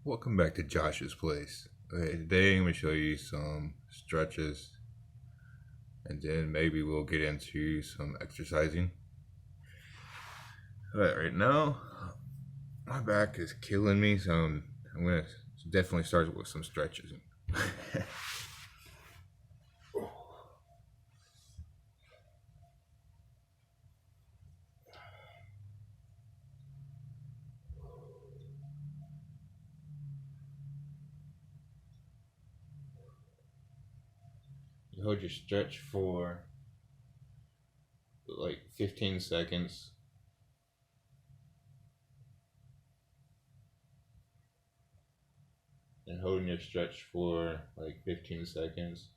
Welcome back to Josh's place. Okay, today I'm going to show you some stretches and then maybe we'll get into some exercising. Alright, right now my back is killing me, so I'm going to definitely start with some stretches. You hold your stretch for like 15 seconds. And holding your stretch for like 15 seconds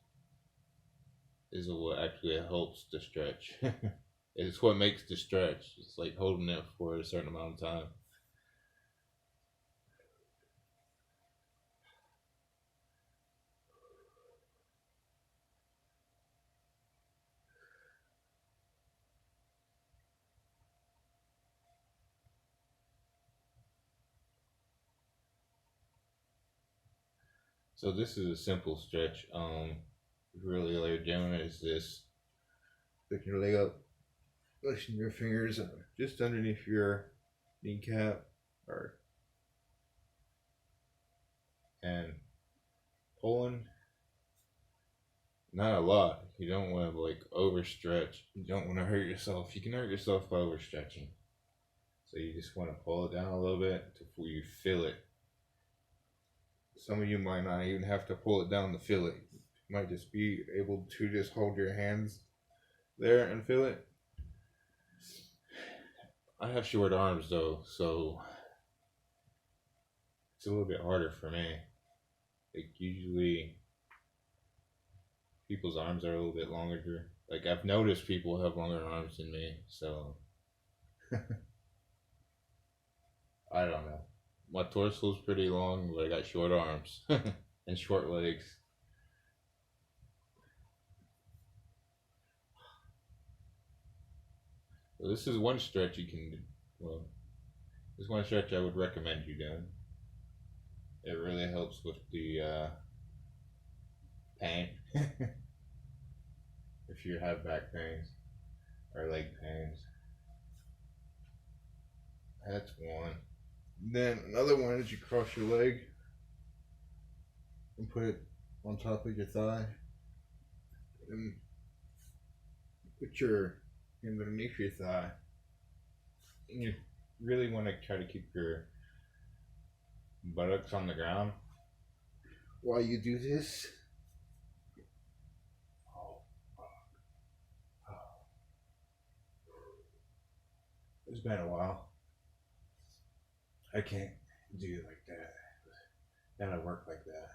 is what actually helps the stretch. It's what makes the stretch. It's like holding it for a certain amount of time. So this is a simple stretch. Really all you're doing is this. Picking your leg up, pushing your fingers just underneath your kneecap, or and pulling. Not a lot. You don't want to like overstretch. You don't want to hurt yourself. You can hurt yourself by overstretching. So you just want to pull it down a little bit before you feel it. Some of you might not even have to pull it down to feel it. You might just be able to just hold your hands there and feel it. I have short arms though, so it's a little bit harder for me. Like usually people's arms are a little bit longer. Like I've noticed people have longer arms than me, so I don't know. My torso's pretty long, but I got short arms and short legs. So this is one stretch you can do. Well, this is one stretch I would recommend you doing. It really helps with the pain. If you have back pains or leg pains. That's one. Then another one is you cross your leg and put it on top of your thigh. And put your hand underneath your thigh. And you really want to try to keep your buttocks on the ground while you do this. It's been a while. I can't do it like that. Gotta work like that.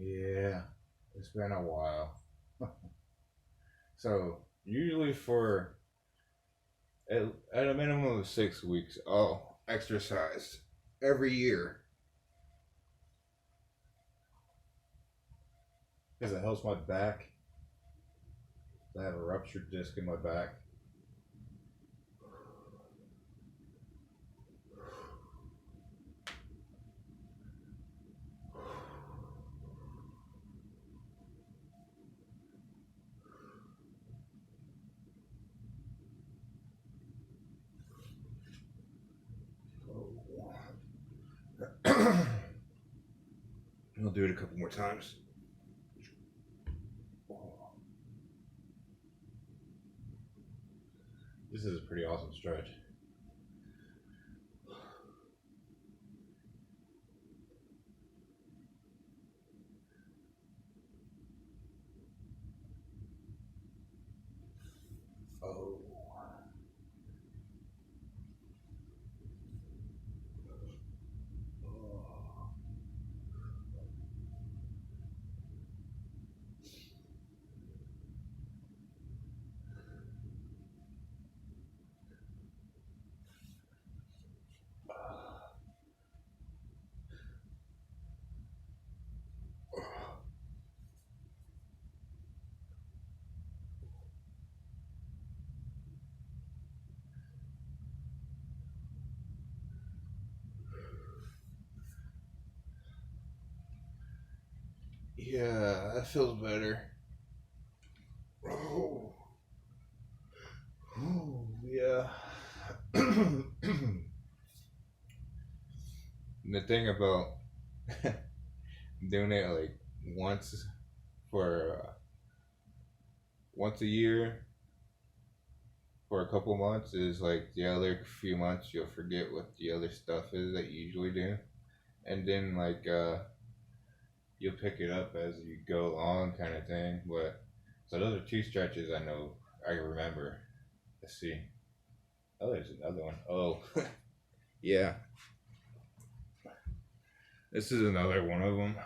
Yeah, it's been a while. So usually for at a minimum of 6 weeks, I'll exercise every year because it helps my back. I have a ruptured disc in my back. I'll do it a couple more times. This is a pretty awesome stretch. Oh. Yeah, that feels better. Oh, yeah. The thing about doing it like once for once a year for a couple months is like the other few months you'll forget what the other stuff is that you usually do, and then like you'll pick it up as you go along, kind of thing. But so those are two stretches I know I remember. Let's see. Oh, there's another one. Oh, yeah. This is another one of them.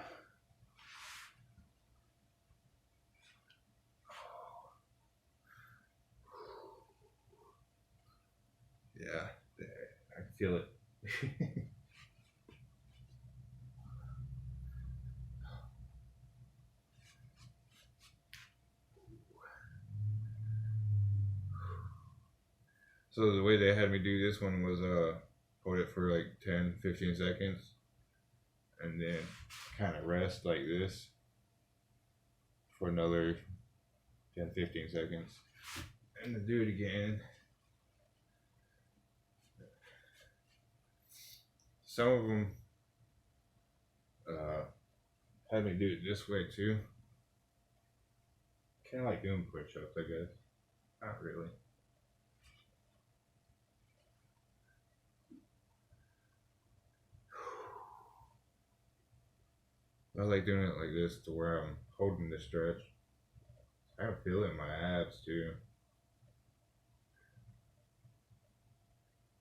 Yeah, there. I feel it. So the way they had me do this one was hold it for like 10, 15 seconds and then kind of rest like this for another 10, 15 seconds and then do it again. Some of them had me do it this way too. Kind of like doing push-ups, I guess. Not really. I like doing it like this to where I'm holding the stretch. I can feel it in my abs too.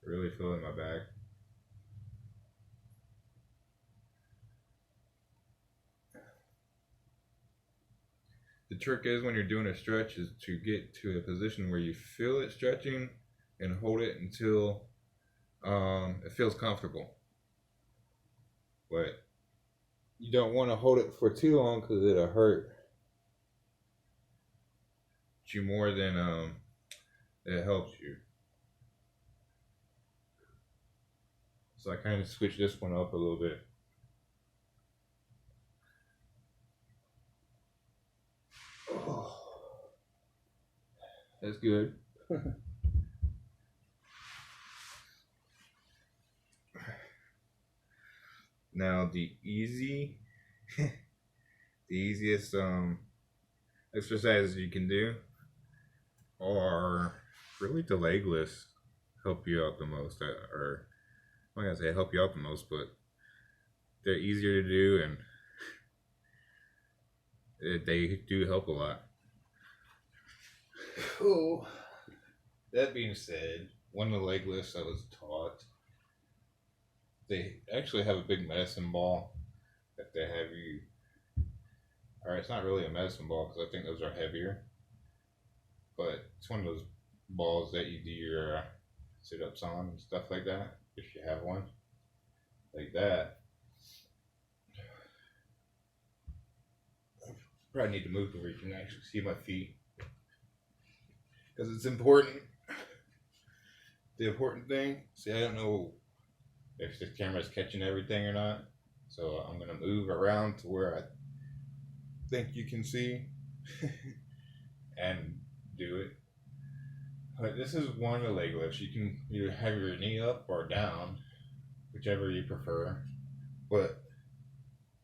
Really feel it in my back. The trick is when you're doing a stretch is to get to a position where you feel it stretching and hold it until it feels comfortable. But you don't want to hold it for too long because it'll hurt you more than it helps you. So I kind of switched this one up a little bit. Oh, that's good. Now the easiest exercises you can do are really the leg lifts help you out the most. Or I'm not gonna say help you out the most, but they're easier to do and they do help a lot. Oh, that being said, one of the leg lifts I was taught, they actually have a big medicine ball that they have you. Or it's not really a medicine ball because I think those are heavier, but it's one of those balls that you do your sit-ups on and stuff like that. If you have one like that, probably need to move to where you can actually see my feet because it's important. The important thing, see, I don't know if this camera's catching everything or not, so I'm gonna move around to where I think you can see and do it. But this is one of the leg lifts. You can either have your knee up or down, whichever you prefer. But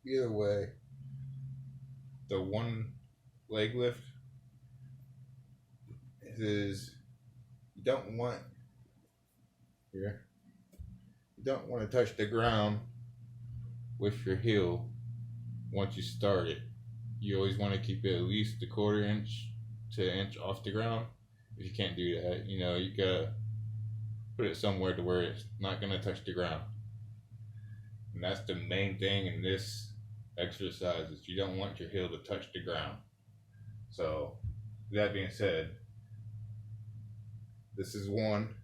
either way, the one leg lift is you don't want here. You don't want to touch the ground with your heel once you start it. You always want to keep it at least a quarter inch to an inch off the ground. If you can't do that, you gotta put it somewhere to where it's not gonna touch the ground. And that's the main thing in this exercise is you don't want your heel to touch the ground. So that being said, this is one.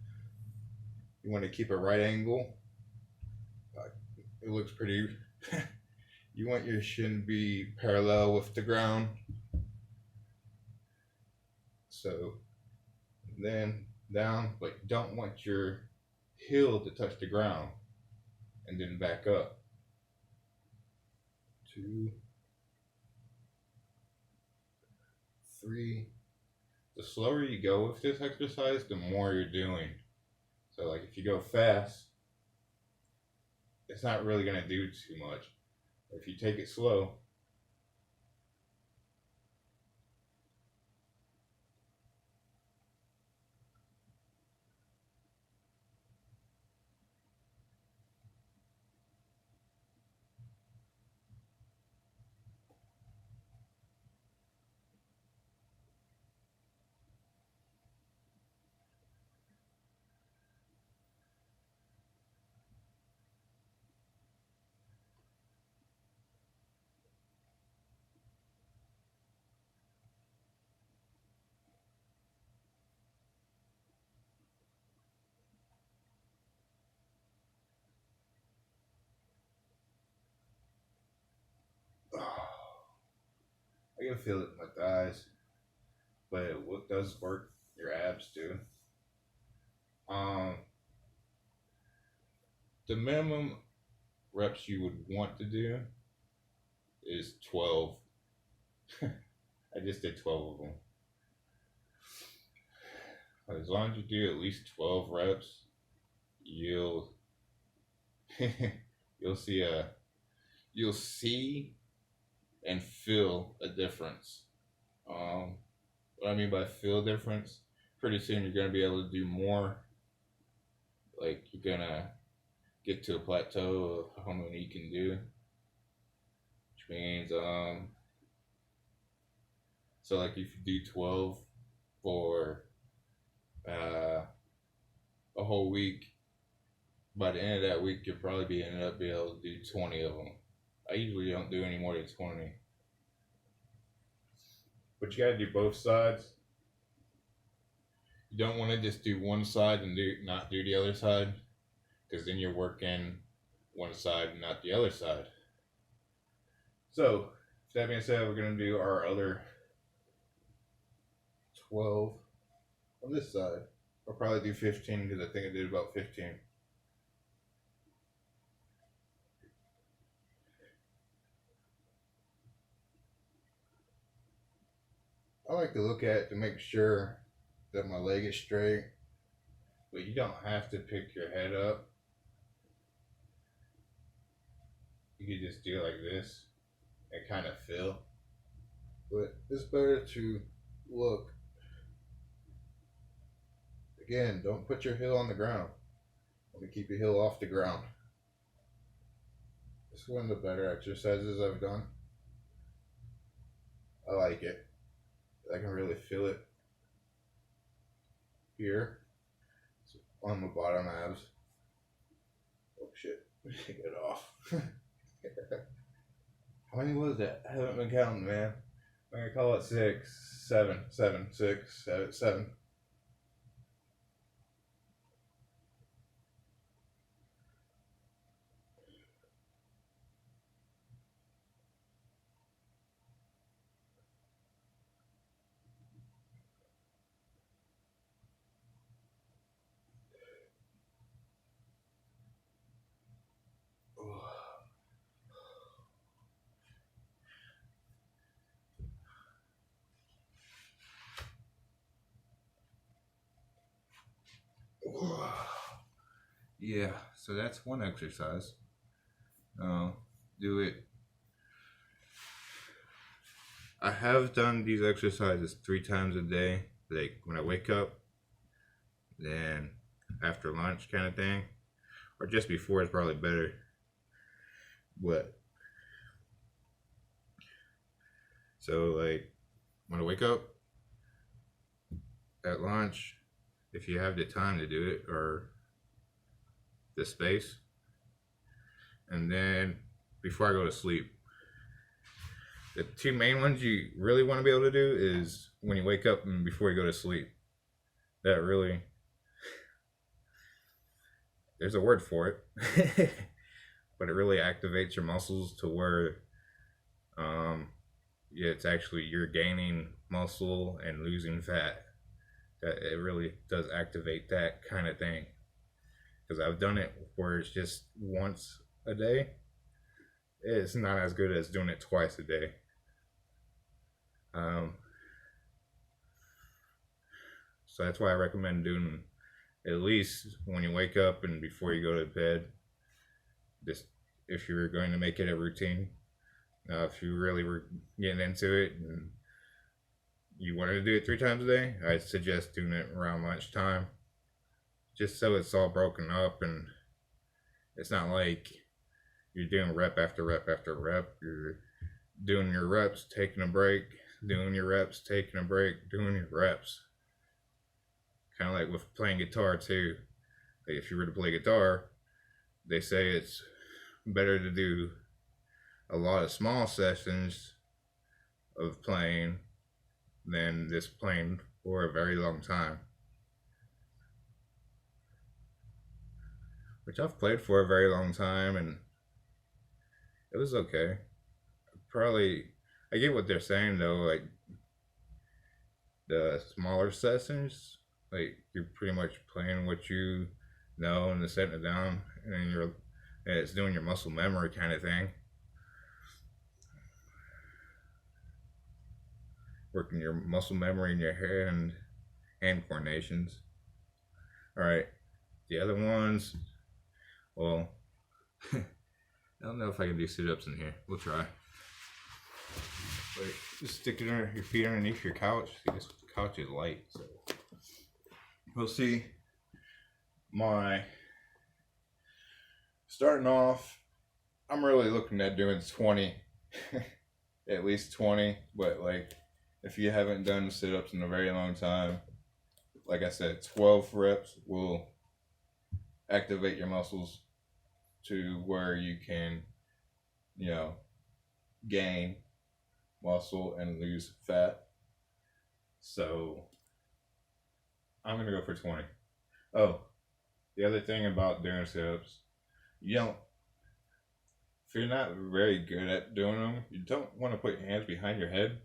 You want to keep a right angle. It looks pretty. You want your shin to be parallel with the ground. So then down, but you don't want your heel to touch the ground. And then back up. 2, 3. The slower you go with this exercise, the more you're doing. So like if you go fast, it's not really gonna do too much. If you take it slow, I can feel it in my thighs, but what does work your abs too. Um, the minimum reps you would want to do is 12. I just did 12 of them. As long as you do at least 12 reps, you'll you'll see you'll see and feel a difference. What I mean by feel difference, pretty soon you're gonna be able to do more. Like you're gonna get to a plateau of how many you can do, which means so like if you do 12 for a whole week, by the end of that week you'll probably be ended up being able to do 20 of them. I usually don't do any more than 20, but you gotta do both sides. You don't want to just do one side and not do the other side, because then you're working one side and not the other side. So, that being said, we're going to do our other 12 on this side. I'll probably do 15 because I think I did about 15. I like to look at it to make sure that my leg is straight, but you don't have to pick your head up. You can just do it like this and kind of feel. But it's better to look. Again, don't put your heel on the ground. Want to keep your heel off the ground. This is one of the better exercises I've done. I like it. I can really feel it here on my bottom abs. Oh shit, get off. How many was that? I haven't been counting, man. I'm gonna call it 6, 7, 7, 6, 7, 7. Yeah, so that's one exercise. Do it. I have done these exercises 3 times a day, like when I wake up, then after lunch kind of thing, or just before is probably better. But so like when I wake up, at lunch, if you have the time to do it or the space, and then before I go to sleep. The 2 main ones you really want to be able to do is when you wake up and before you go to sleep. That really, there's a word for it, but it really activates your muscles to where yeah, it's actually you're gaining muscle and losing fat. That it really does activate that kind of thing. Because I've done it where it's just once a day. It's not as good as doing it twice a day. So that's why I recommend doing at least when you wake up and before you go to bed. Just if you're going to make it a routine. If you really were getting into it and you wanted to do it 3 times a day, I'd suggest doing it around lunchtime. Just so it's all broken up and it's not like you're doing rep after rep after rep. You're doing your reps, taking a break, doing your reps, taking a break, doing your reps. Kind of like with playing guitar too. Like if you were to play guitar, they say it's better to do a lot of small sessions of playing than just playing for a very long time. Which I've played for a very long time and it was okay. Probably, I get what they're saying though, like the smaller sessions, like you're pretty much playing what you know and setting it down and it's doing your muscle memory kind of thing. Working your muscle memory in your hand coordinations. Alright, the other ones, well, I don't know if I can do sit-ups in here. We'll try. Wait, just stick your feet underneath your couch. See, this couch is light, so we'll see. Starting off, I'm really looking at doing 20, at least 20, but like, if you haven't done sit-ups in a very long time, like I said, 12 reps will activate your muscles to where you can, gain muscle and lose fat. So I'm going to go for 20. Oh, the other thing about doing sit-ups, if you're not very good at doing them, you don't want to put your hands behind your head.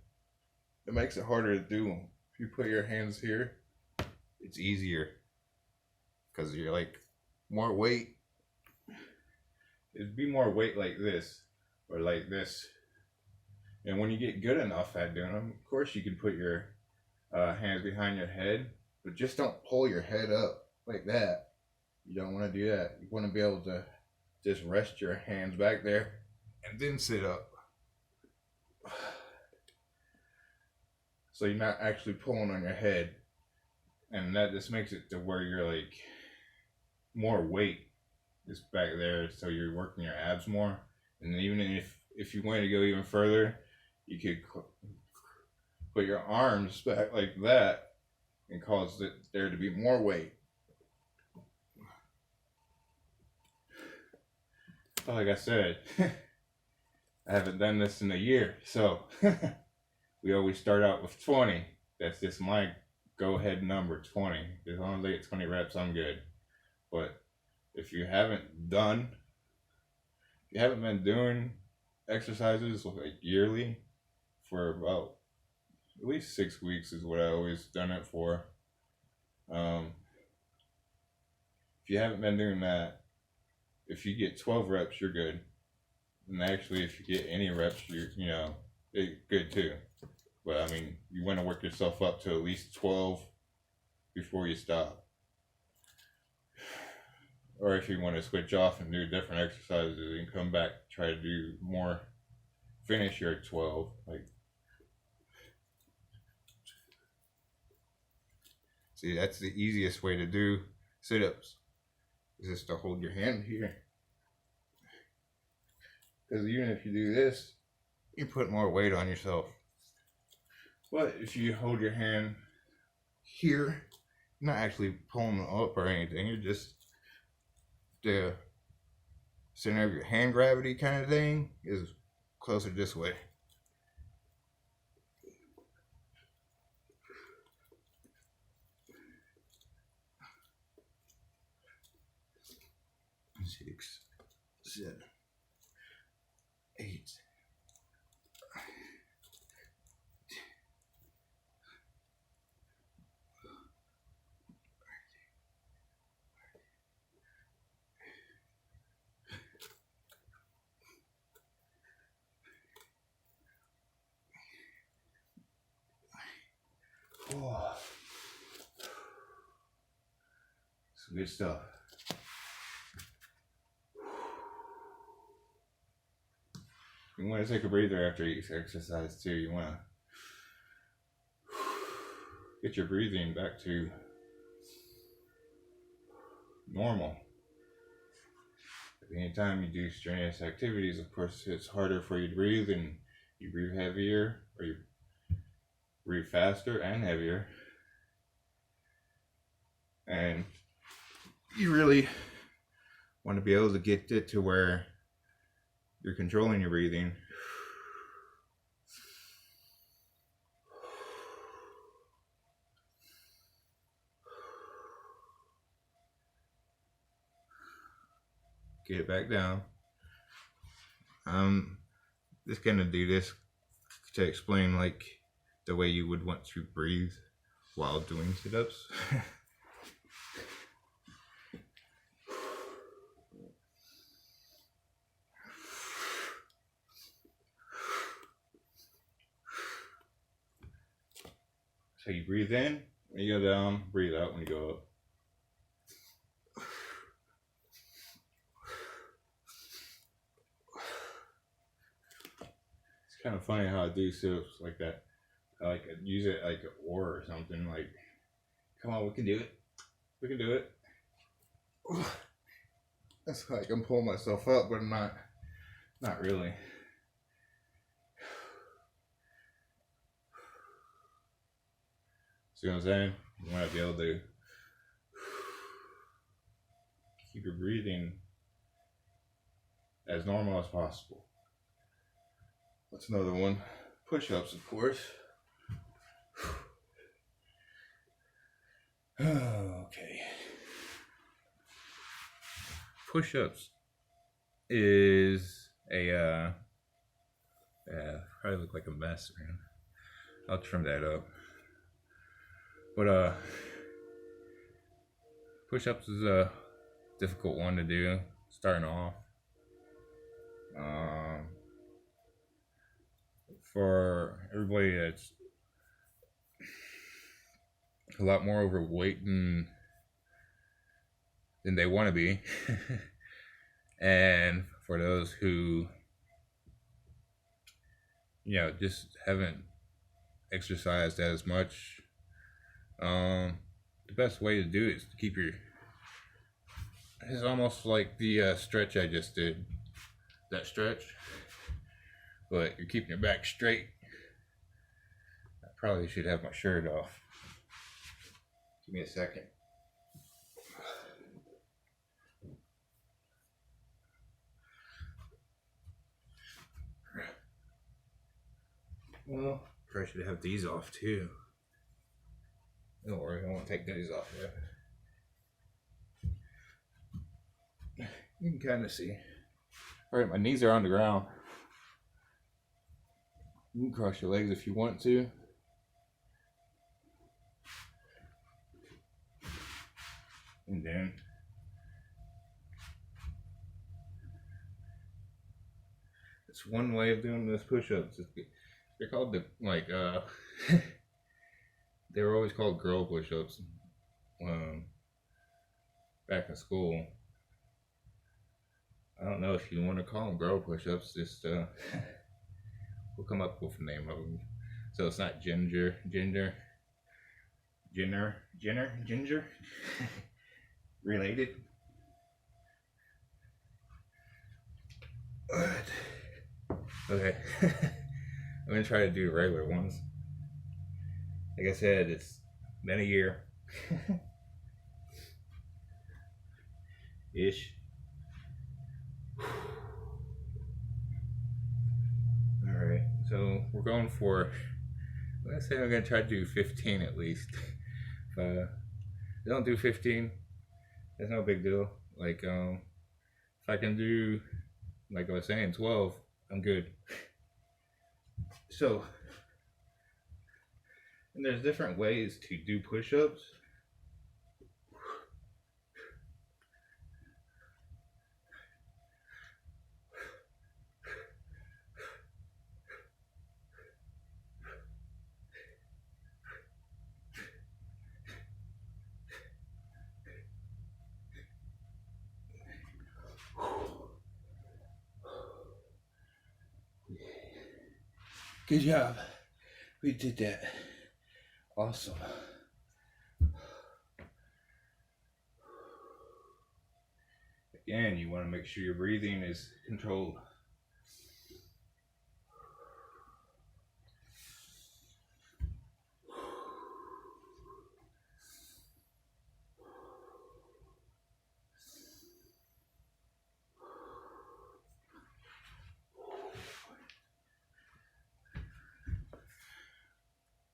It makes it harder to do them. If you put your hands here, it's easier because you're like more weight. It'd be more weight like this or like this. And when you get good enough at doing them, of course you can put your hands behind your head, but just don't pull your head up like that. You don't want to do that. You want to be able to just rest your hands back there and then sit up. So you're not actually pulling on your head. And that just makes it to where you're like more weight is back there, so you're working your abs more. And even if you wanted to go even further, you could put your arms back like that and cause there to be more weight. Like I said, I haven't done this in a year, so we always start out with 20. That's just my go-ahead number, 20. As long as I get 20 reps, I'm good. But if you haven't been doing exercises like yearly for about at least 6 weeks is what I always done it for. If you haven't been doing that, if you get 12 reps, you're good. And actually, if you get any reps, you're good too. But I mean, you want to work yourself up to at least 12 before you stop. Or if you want to switch off and do different exercises and come back, try to do more, finish your 12. See, that's the easiest way to do sit-ups, is just to hold your hand here. Because even if you do this, you put more weight on yourself. But if you hold your hand here, you're not actually pulling them up or anything. You're just, the center of your hand gravity kind of thing is closer this way. Six, 7, 8. Some good stuff. You want to take a breather after you exercise too. You want to get your breathing back to normal. Anytime you do strenuous activities, of course, it's harder for you to breathe, and you breathe heavier, or you breathe faster and heavier. And you really want to be able to get it to where you're controlling your breathing. Get it back down. I'm just gonna do this to explain like the way you would want to breathe while doing sit-ups. So you breathe in when you go down, breathe out when you go up. It's kind of funny how I do sit-ups like that. I like use it like an oar or something. Like, come on, we can do it. We can do it. That's like I'm pulling myself up, but I'm not. Not really. See what I'm saying? You want to be able to keep your breathing as normal as possible. What's another one? Push-ups, of course. Okay. Push-ups is a probably look like a mess, man. I'll trim that up. But push-ups is a difficult one to do starting off. For everybody that's a lot more overweight than they want to be, and for those who just haven't exercised as much, the best way to do it is to keep your, it's almost like the stretch I just did, that stretch, but you're keeping your back straight. I probably should have my shirt off. Give me a second. Well, probably should have these off too. Don't worry, I won't take these off yet. You can kind of see. Alright, my knees are on the ground. You can cross your legs if you want to. And then it's one way of doing this push-ups. They're called they were always called girl push-ups back in school. I don't know if you want to call them girl push-ups, just we'll come up with a name of them. So it's not ginger related. Okay. I'm gonna try to do regular ones. Like I said, it's been a year. Ish. Alright, so we're going for, let's say I'm gonna try to do 15 at least. If I don't do 15, it's no big deal. Like, if I can do, like I was saying, 12, I'm good. So, and there's different ways to do push-ups. Good job. We did that. Awesome. Again, you want to make sure your breathing is controlled.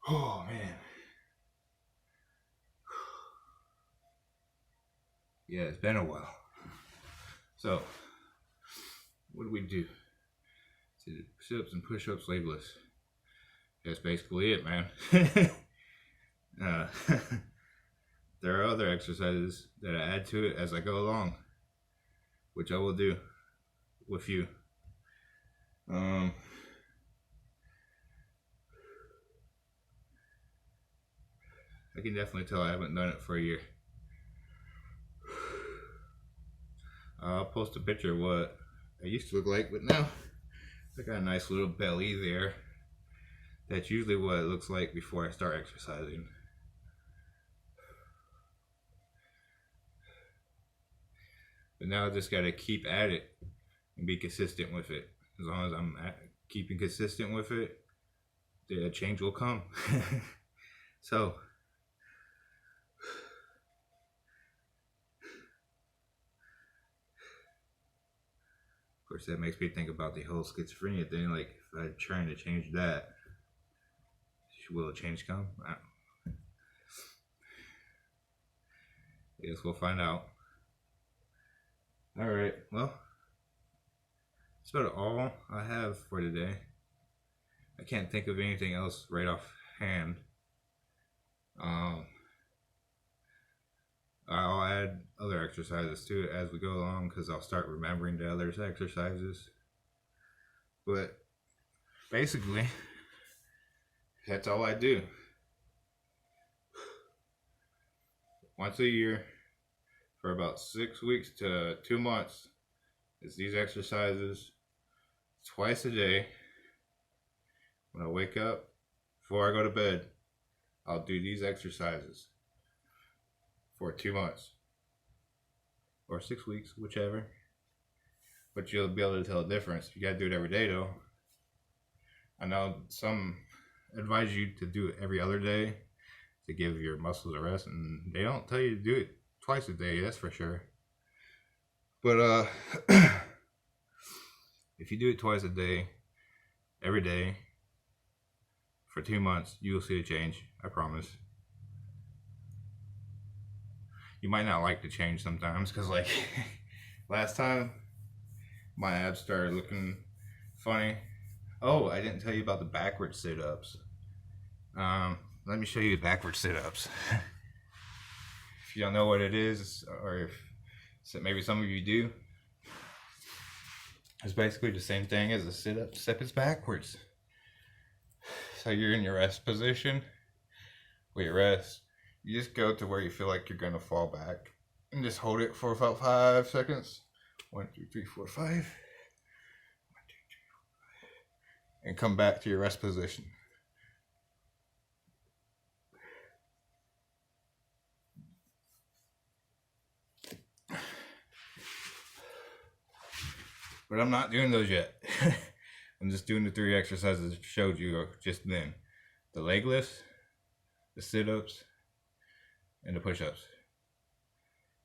Oh man. Yeah, it's been a while. So, what do we do? Sit-ups and push-ups legless. That's basically it, man. There are other exercises that I add to it as I go along, which I will do with you. I can definitely tell I haven't done it for a year. I'll post a picture of what I used to look like, but now I got a nice little belly there. That's usually what it looks like before I start exercising. But now I just gotta keep at it and be consistent with it. As long as I'm keeping consistent with it, the change will come. So, of course, that makes me think about the whole schizophrenia thing. Like, if I'm trying to change that, will a change come? I guess we'll find out. Alright, well, that's about all I have for today. I can't think of anything else right off hand. I'll add other exercises to it as we go along, because I'll start remembering the other exercises. But basically, that's all I do. Once a year for about 6 weeks to 2 months. It's these exercises twice a day. When I wake up, before I go to bed, I'll do these exercises for 2 months. Or 6 weeks, whichever. But you'll be able to tell the difference. You gotta do it every day though. I know some advise you to do it every other day to give your muscles a rest, and they don't tell you to do it twice a day, that's for sure. But if you do it twice a day, every day, for 2 months, you'll see a change, I promise. You might not like the change sometimes, because like last time my abs started looking funny. Oh, I didn't tell you about the backward sit-ups. Let me show you the backward sit-ups. If you don't know what it is, or if maybe some of you do, it's basically the same thing as a sit-up, except it's backwards. So you're in your rest position. Where you rest, you just go to where you feel like you're gonna fall back, and just hold it for about 5 seconds. 1, 2, 3, 4, 5. 1, 2, 3, 4, 5. And come back to your rest position. But I'm not doing those yet. I'm just doing the 3 exercises I showed you just then. The leg lifts, the sit-ups, and the push-ups.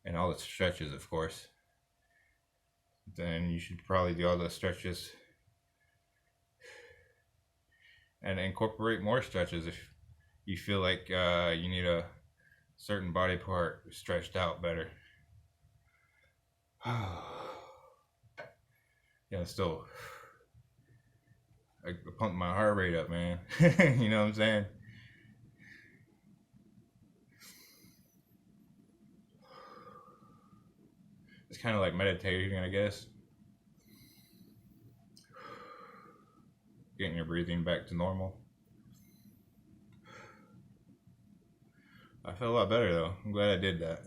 And all the stretches, of course. Then you should probably do all those stretches. And incorporate more stretches if you feel like you need a certain body part stretched out better. Yeah, still, I pumped my heart rate up, man. You know what I'm saying? It's kind of like meditating, I guess. Getting your breathing back to normal. I feel a lot better though. I'm glad I did that.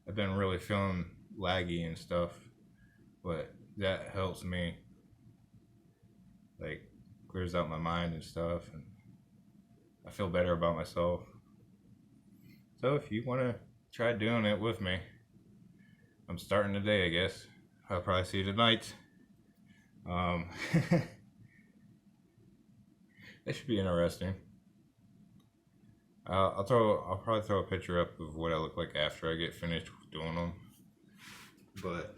I've been really feeling laggy and stuff, but that helps me like clears out my mind and stuff, and I feel better about myself. So if you want to try doing it with me, I'm starting today, I guess. I'll probably see you tonight. That should be interesting. I'll probably throw a picture up of what I look like after I get finished doing them. But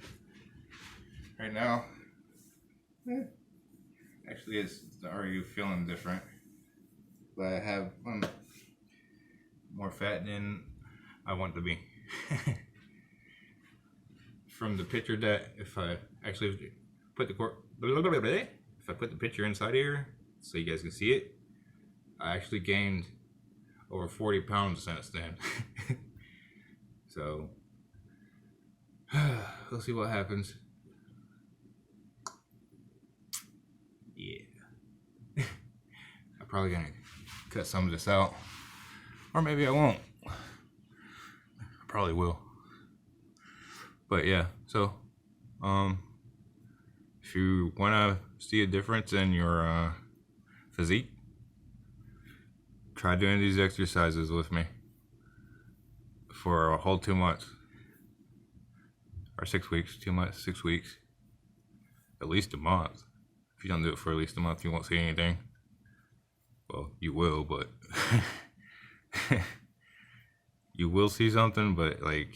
right now, actually, it's already feeling different. But I have more fat than I want to be. From the picture that if I actually put the picture inside here so you guys can see it, I actually gained over 40 pounds since then. So we'll see what happens. Yeah. I'm probably gonna cut some of this out, or maybe I won't. I probably will. But yeah, so if you want to see a difference in your physique, try doing these exercises with me for a whole 2 months. Or 6 weeks, 2 months, 6 weeks. At least a month. If you don't do it for at least a month, you won't see anything. Well, you will, but you will see something, but like,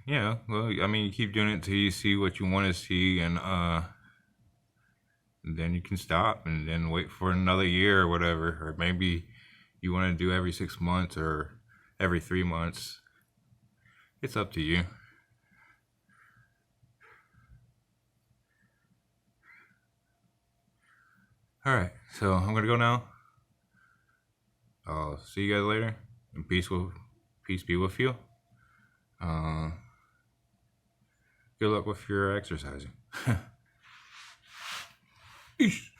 yeah, well, I mean, you keep doing it until you see what you want to see, and then you can stop and then wait for another year or whatever. Or maybe you want to do every 6 months or every 3 months. It's up to you. Alright, so I'm gonna go now. I'll see you guys later. And peace be with you. Good luck with your exercising. Peace.